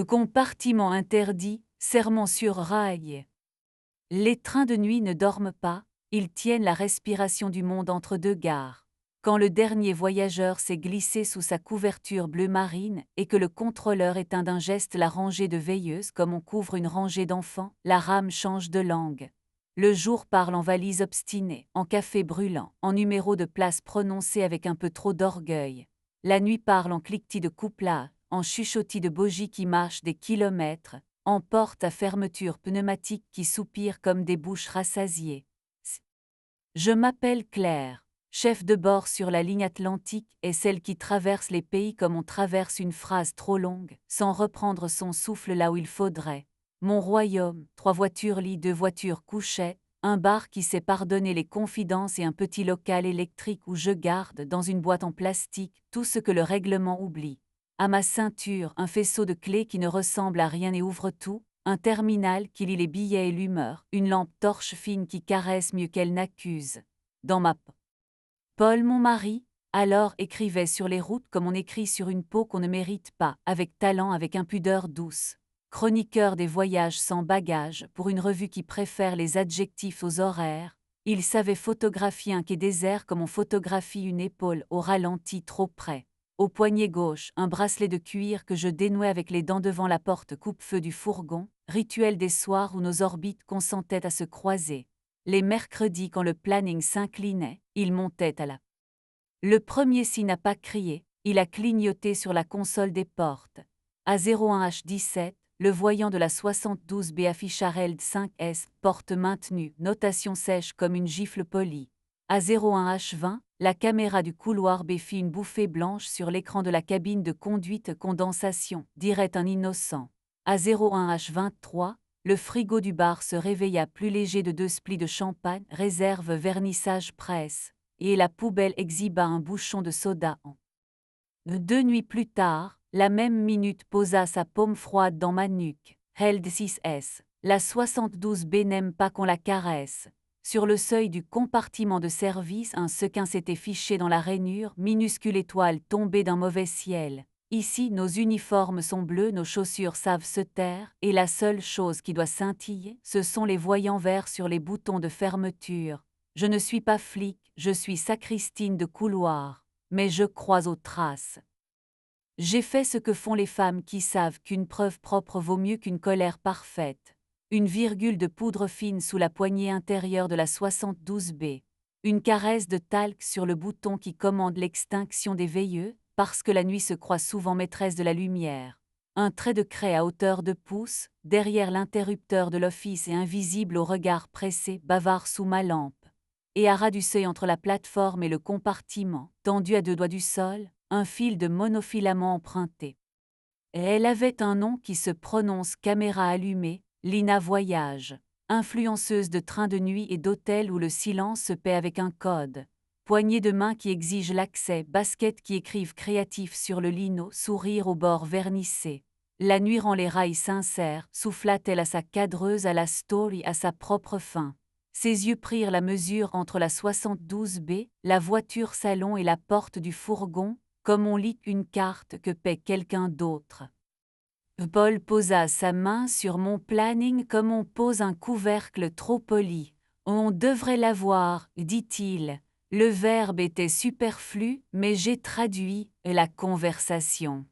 Compartiment interdit, sermon sur rail. Les trains de nuit ne dorment pas, ils tiennent la respiration du monde entre deux gares. Quand le dernier voyageur s'est glissé sous sa couverture bleu marine et que le contrôleur éteint d'un geste la rangée de veilleuses comme on couvre une rangée d'enfants, la rame change de langue. Le jour parle en valise obstinée, en café brûlant, en numéro de place prononcé avec un peu trop d'orgueil. La nuit parle en cliquetis de couplats, en chuchotis de bogies qui marchent des kilomètres, en portes à fermeture pneumatique qui soupirent comme des bouches rassasiées. Je m'appelle Claire, chef de bord sur la ligne Atlantique et celle qui traverse les pays comme on traverse une phrase trop longue, sans reprendre son souffle là où il faudrait. Mon royaume, 3 voitures-lits, 2 voitures couchettes, un bar qui sait pardonner les confidences et un petit local électrique où je garde, dans une boîte en plastique, tout ce que le règlement oublie. À ma ceinture, un faisceau de clés qui ne ressemble à rien et ouvre tout, un terminal qui lit les billets et l'humeur, une lampe torche fine qui caresse mieux qu'elle n'accuse. Dans ma Paul, mon mari, alors écrivait sur les routes comme on écrit sur une peau qu'on ne mérite pas, avec talent, avec impudeur douce. Chroniqueur des voyages sans bagages pour une revue qui préfère les adjectifs aux horaires, il savait photographier un quai désert comme on photographie une épaule au ralenti trop près. Au poignet gauche, un bracelet de cuir que je dénouais avec les dents devant la porte coupe-feu du fourgon, rituel des soirs où nos orbites consentaient à se croiser. Les mercredis, quand le planning s'inclinait, il montait à la. Le premier s'y n'a pas crié, il a clignoté sur la console des portes. À 01H17, le voyant de la 72B affiche Harald 5S, porte maintenue, notation sèche comme une gifle polie. À 01H20, la caméra du couloir B fit une bouffée blanche sur l'écran de la cabine de conduite condensation, dirait un innocent. À 01H23, le frigo du bar se réveilla plus léger de 2 splis de champagne, réserve vernissage presse, et la poubelle exhiba un bouchon de soda en. 2 nuits plus tard, la même minute posa sa paume froide dans ma nuque. Held 6S, la 72B n'aime pas qu'on la caresse. Sur le seuil du compartiment de service, un sequin s'était fiché dans la rainure, minuscule étoile tombée d'un mauvais ciel. Ici, nos uniformes sont bleus, nos chaussures savent se taire, et la seule chose qui doit scintiller, ce sont les voyants verts sur les boutons de fermeture. Je ne suis pas flic, je suis sacristine de couloir, mais je crois aux traces. J'ai fait ce que font les femmes qui savent qu'une preuve propre vaut mieux qu'une colère parfaite. Une virgule de poudre fine sous la poignée intérieure de la 72B. Une caresse de talc sur le bouton qui commande l'extinction des veilleux, parce que la nuit se croit souvent maîtresse de la lumière. Un trait de craie à hauteur de pouce, derrière l'interrupteur de l'office et invisible au regard pressé, bavard sous ma lampe. Et à ras du seuil entre la plateforme et le compartiment, tendu à 2 doigts du sol, un fil de monofilament emprunté. Et elle avait un nom qui se prononce caméra allumée, Lina Voyage, influenceuse de trains de nuit et d'hôtels où le silence se paie avec un code, poignée de main qui exige l'accès, baskets qui écrivent créatif sur le lino, sourire au bord vernissé. La nuit rend les rails sincères, souffla-t-elle à sa cadreuse, à la story, à sa propre fin. Ses yeux prirent la mesure entre la 72B, la voiture salon et la porte du fourgon, comme on lit une carte que paie quelqu'un d'autre. Paul posa sa main sur mon planning comme on pose un couvercle trop poli. On devrait l'avoir, dit-il. Le verbe était superflu, mais j'ai traduit la conversation.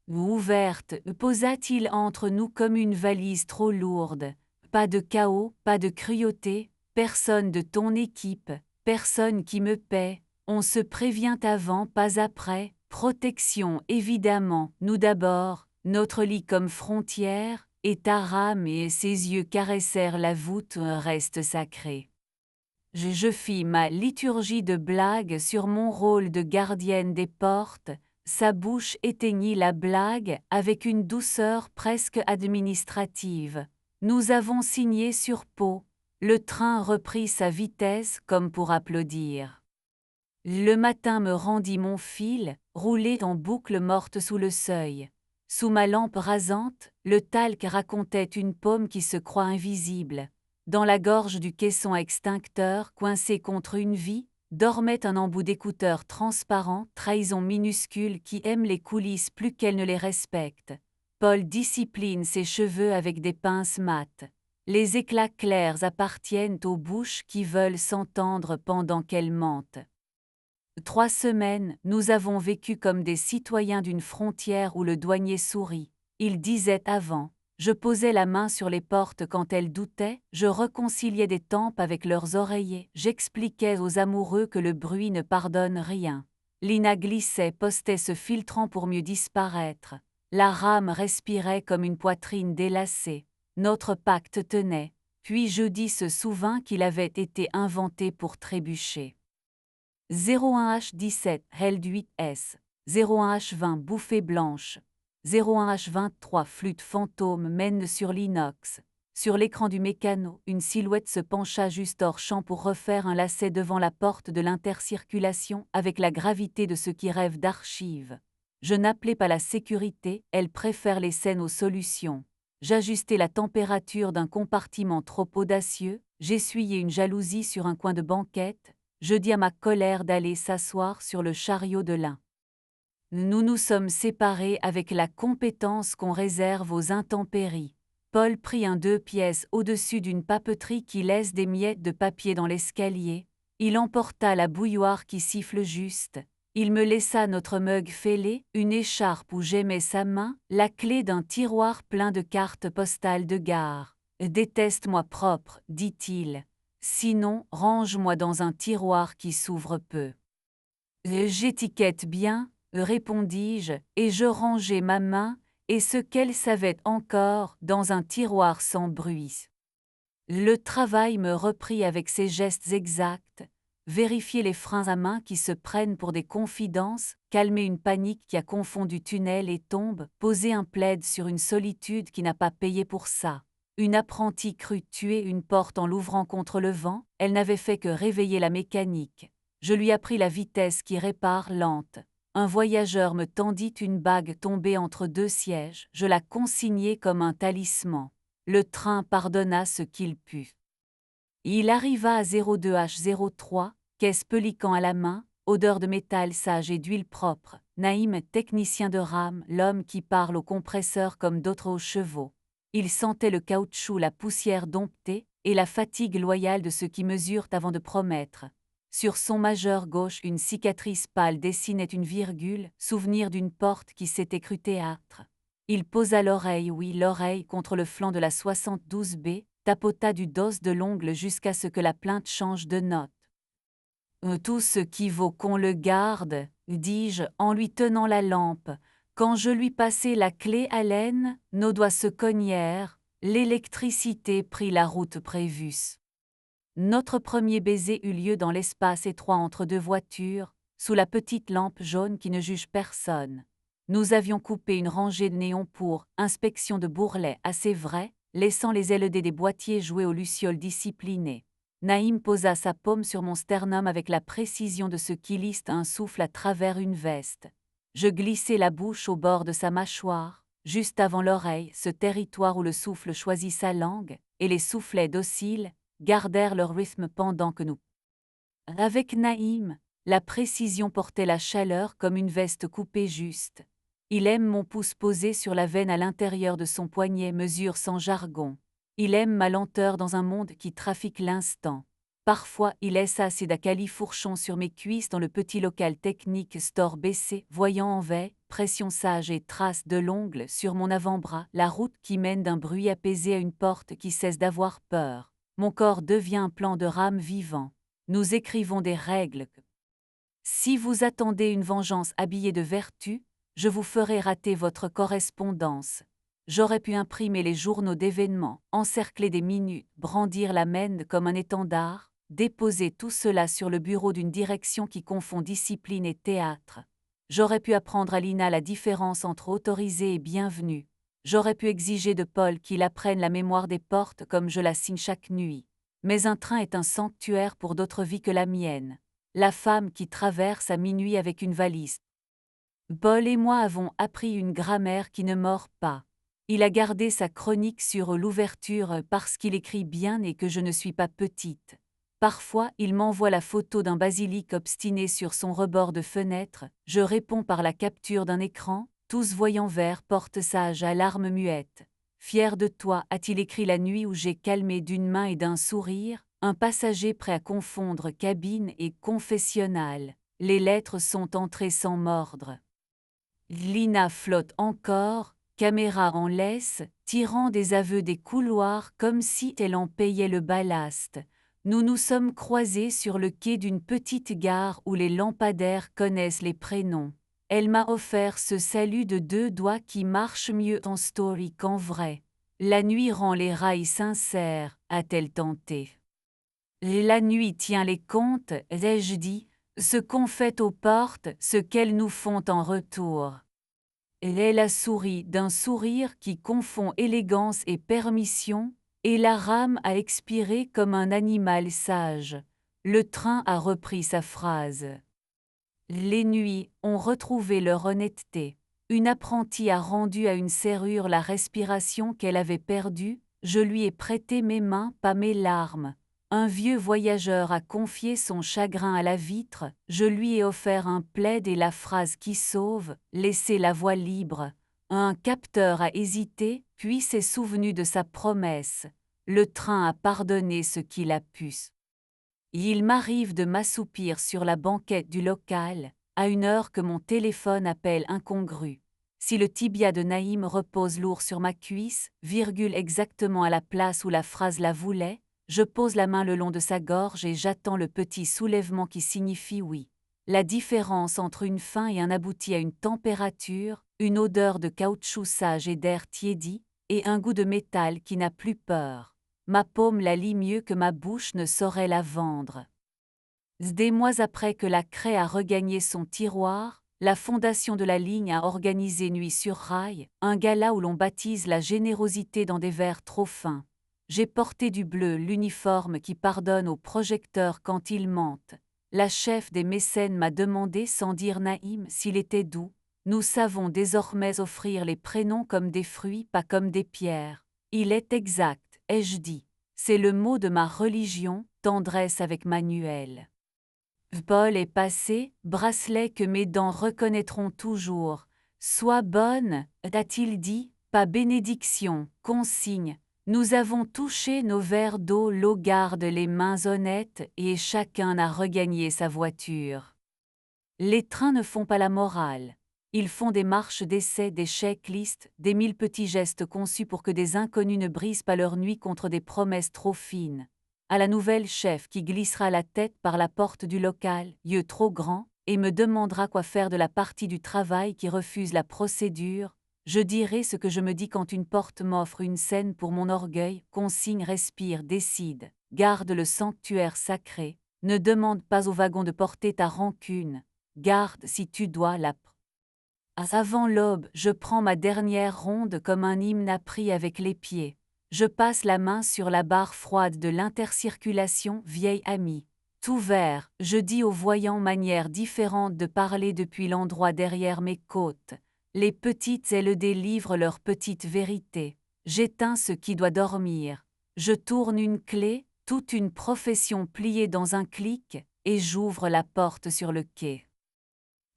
Ouverte, posa-t-il entre nous comme une valise trop lourde. Pas de chaos, pas de cruauté, personne de ton équipe, personne qui me paie. On se prévient avant, pas après. Protection, évidemment, nous d'abord, notre lit comme frontière, et ta rame et ses yeux caressèrent la voûte, un reste sacré. Je fis ma liturgie de blague sur mon rôle de gardienne des portes, sa bouche éteignit la blague avec une douceur presque administrative. Nous avons signé sur peau. Le train reprit sa vitesse comme pour applaudir. Le matin me rendit mon fil, roulé en boucle morte sous le seuil. Sous ma lampe rasante, le talc racontait une paume qui se croit invisible. Dans la gorge du caisson extincteur, coincé contre une vie, dormait un embout d'écouteur transparent, trahison minuscule qui aime les coulisses plus qu'elle ne les respecte. Paul discipline ses cheveux avec des pinces mates. Les éclats clairs appartiennent aux bouches qui veulent s'entendre pendant qu'elles mentent. 3 semaines, nous avons vécu comme des citoyens d'une frontière où le douanier sourit. Il disait avant, je posais la main sur les portes quand elles doutaient, je réconciliais des tempes avec leurs oreillers, j'expliquais aux amoureux que le bruit ne pardonne rien. Lina glissait, postait se filtrant pour mieux disparaître. La rame respirait comme une poitrine délacée. Notre pacte tenait, puis jeudi se souvint qu'il avait été inventé pour trébucher. 01H17 Held 8S, 01H20 Bouffée blanche, 01H23 Flûte fantôme mène sur l'inox. Sur l'écran du mécano, une silhouette se pencha juste hors champ pour refaire un lacet devant la porte de l'intercirculation avec la gravité de ceux qui rêvent d'archives. Je n'appelais pas la sécurité, elle préfère les scènes aux solutions. J'ajustais la température d'un compartiment trop audacieux, j'essuyais une jalousie sur un coin de banquette, je dis à ma colère d'aller s'asseoir sur le chariot de lin. Nous nous sommes séparés avec la compétence qu'on réserve aux intempéries. Paul prit un 2 pièces au-dessus d'une papeterie qui laisse des miettes de papier dans l'escalier. Il emporta la bouilloire qui siffle juste. Il me laissa notre mug fêlé, une écharpe où j'aimais sa main, la clé d'un tiroir plein de cartes postales de gare. Déteste-moi propre, dit-il. Sinon, range-moi dans un tiroir qui s'ouvre peu. J'étiquette bien, répondis-je, et je rangeai ma main, et ce qu'elle savait encore, dans un tiroir sans bruit. Le travail me reprit avec ses gestes exacts, vérifier les freins à main qui se prennent pour des confidences, calmer une panique qui a confondu tunnel et tombe, poser un plaid sur une solitude qui n'a pas payé pour ça. Une apprentie crut tuer une porte en l'ouvrant contre le vent, elle n'avait fait que réveiller la mécanique. Je lui appris la vitesse qui répare lente. Un voyageur me tendit une bague tombée entre 2 sièges, je la consignai comme un talisman. Le train pardonna ce qu'il put. Il arriva à 02H03, caisse pelican à la main, odeur de métal sage et d'huile propre. Naïm, technicien de rame, l'homme qui parle au compresseur comme d'autres aux chevaux. Il sentait le caoutchouc, la poussière domptée, et la fatigue loyale de ceux qui mesurent avant de promettre. Sur son majeur gauche, une cicatrice pâle dessinait une virgule, souvenir d'une porte qui s'était crue théâtre. Il posa l'oreille, oui, l'oreille contre le flanc de la 72B, tapota du dos de l'ongle jusqu'à ce que la plainte change de note. Tout ce qui vaut qu'on le garde, dis-je en lui tenant la lampe. Quand je lui passai la clé à laine, nos doigts se cognèrent, l'électricité prit la route prévue. Notre premier baiser eut lieu dans l'espace étroit entre 2 voitures, sous la petite lampe jaune qui ne juge personne. Nous avions coupé une rangée de néons pour inspection de bourrelets, assez vrai, laissant les LED des boîtiers jouer aux lucioles disciplinées. Naïm posa sa paume sur mon sternum avec la précision de ce qui liste un souffle à travers une veste. Je glissai la bouche au bord de sa mâchoire, juste avant l'oreille, ce territoire où le souffle choisit sa langue, et les soufflets dociles gardèrent leur rythme pendant que nous. Avec Naïm, la précision portait la chaleur comme une veste coupée juste. Il aime mon pouce posé sur la veine à l'intérieur de son poignet, mesure sans jargon. Il aime ma lenteur dans un monde qui trafique l'instant. Parfois, il laisse assez d'acalifourchon sur mes cuisses dans le petit local technique store baissé, voyant en veille, pression sage et traces de l'ongle sur mon avant-bras, la route qui mène d'un bruit apaisé à une porte qui cesse d'avoir peur. Mon corps devient un plan de rame vivant. Nous écrivons des règles. Si vous attendez une vengeance habillée de vertu, je vous ferai rater votre correspondance. J'aurais pu imprimer les journaux d'événements, encercler des minutes, brandir la mène comme un étendard, déposer tout cela sur le bureau d'une direction qui confond discipline et théâtre. J'aurais pu apprendre à Lina la différence entre autorisé et bienvenu. J'aurais pu exiger de Paul qu'il apprenne la mémoire des portes comme je la signe chaque nuit. Mais un train est un sanctuaire pour d'autres vies que la mienne. La femme qui traverse à minuit avec une valise. Paul et moi avons appris une grammaire qui ne mord pas. Il a gardé sa chronique sur l'ouverture parce qu'il écrit bien et que je ne suis pas petite. Parfois, il m'envoie la photo d'un basilic obstiné sur son rebord de fenêtre, je réponds par la capture d'un écran, tous voyants verts portent sage à larmes muettes. Fier de toi, a-t-il écrit la nuit où j'ai calmé d'une main et d'un sourire, un passager prêt à confondre cabine et confessionnal. Les lettres sont entrées sans mordre. Lina flotte encore, caméra en laisse, tirant des aveux des couloirs comme si elle en payait le ballast. Nous nous sommes croisés sur le quai d'une petite gare où les lampadaires connaissent les prénoms. Elle m'a offert ce salut de 2 doigts qui marche mieux en story qu'en vrai. La nuit rend les rails sincères, a-t-elle tenté. La nuit tient les comptes, ai-je dit, ce qu'on fait aux portes, ce qu'elles nous font en retour. Elle est la souris d'un sourire qui confond élégance et permission, et la rame a expiré comme un animal sage. Le train a repris sa phrase. Les nuits ont retrouvé leur honnêteté. Une apprentie a rendu à une serrure la respiration qu'elle avait perdue, je lui ai prêté mes mains, pas mes larmes. Un vieux voyageur a confié son chagrin à la vitre, je lui ai offert un plaid et la phrase qui sauve, laissez la voie libre. Un capteur a hésité, puis s'est souvenu de sa promesse. Le train a pardonné ce qu'il a pu. Il m'arrive de m'assoupir sur la banquette du local, à une heure que mon téléphone appelle incongrue. Si le tibia de Naïm repose lourd sur ma cuisse, virgule exactement à la place où la phrase la voulait, je pose la main le long de sa gorge et j'attends le petit soulèvement qui signifie oui. La différence entre une fin et un abouti à une température, une odeur de caoutchouc sage et d'air tiédi, et un goût de métal qui n'a plus peur. Ma paume la lit mieux que ma bouche ne saurait la vendre. Des mois après que la craie a regagné son tiroir, la fondation de la ligne a organisé Nuit sur Rail, un gala où l'on baptise la générosité dans des verres trop fins. J'ai porté du bleu, l'uniforme qui pardonne aux projecteurs quand ils mentent. La chef des mécènes m'a demandé sans dire Naïm s'il était doux. Nous savons désormais offrir les prénoms comme des fruits, pas comme des pierres. Il est exact, ai-je dit. C'est le mot de ma religion, tendresse avec Manuel. Paul est passé, bracelet que mes dents reconnaîtront toujours. Sois bonne, a-t-il dit, pas bénédiction, consigne. Nous avons touché nos verres d'eau, l'eau garde les mains honnêtes et chacun a regagné sa voiture. Les trains ne font pas la morale. Ils font des marches d'essai, des checklists, des 1000 petits gestes conçus pour que des inconnus ne brisent pas leur nuit contre des promesses trop fines. À la nouvelle chef qui glissera la tête par la porte du local, yeux trop grands, et me demandera quoi faire de la partie du travail qui refuse la procédure, je dirai ce que je me dis quand une porte m'offre une scène pour mon orgueil, consigne, respire, décide, garde le sanctuaire sacré, ne demande pas au wagon de porter ta rancune, garde si tu dois la. Avant l'aube, je prends ma dernière ronde comme un hymne appris avec les pieds. Je passe la main sur la barre froide de l'intercirculation, vieille amie. Tout vert, je dis aux voyants manières différentes de parler depuis l'endroit derrière mes côtes. Les petites ailes délivrent leur petite vérité. J'éteins ce qui doit dormir. Je tourne une clé, toute une profession pliée dans un clic, et j'ouvre la porte sur le quai.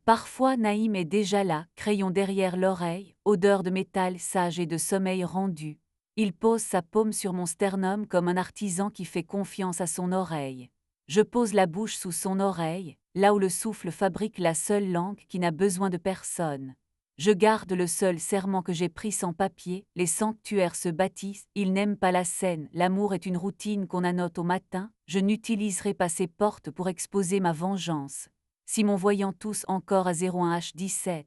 Parfois Naïm est déjà là, crayon derrière l'oreille, odeur de métal sage et de sommeil rendu. Il pose sa paume sur mon sternum comme un artisan qui fait confiance à son oreille. Je pose la bouche sous son oreille, là où le souffle fabrique la seule langue qui n'a besoin de personne. Je garde le seul serment que j'ai pris sans papier, les sanctuaires se bâtissent, ils n'aiment pas la scène, l'amour est une routine qu'on annote au matin, je n'utiliserai pas ces portes pour exposer ma vengeance. Si mon voyant tous encore à 01H17,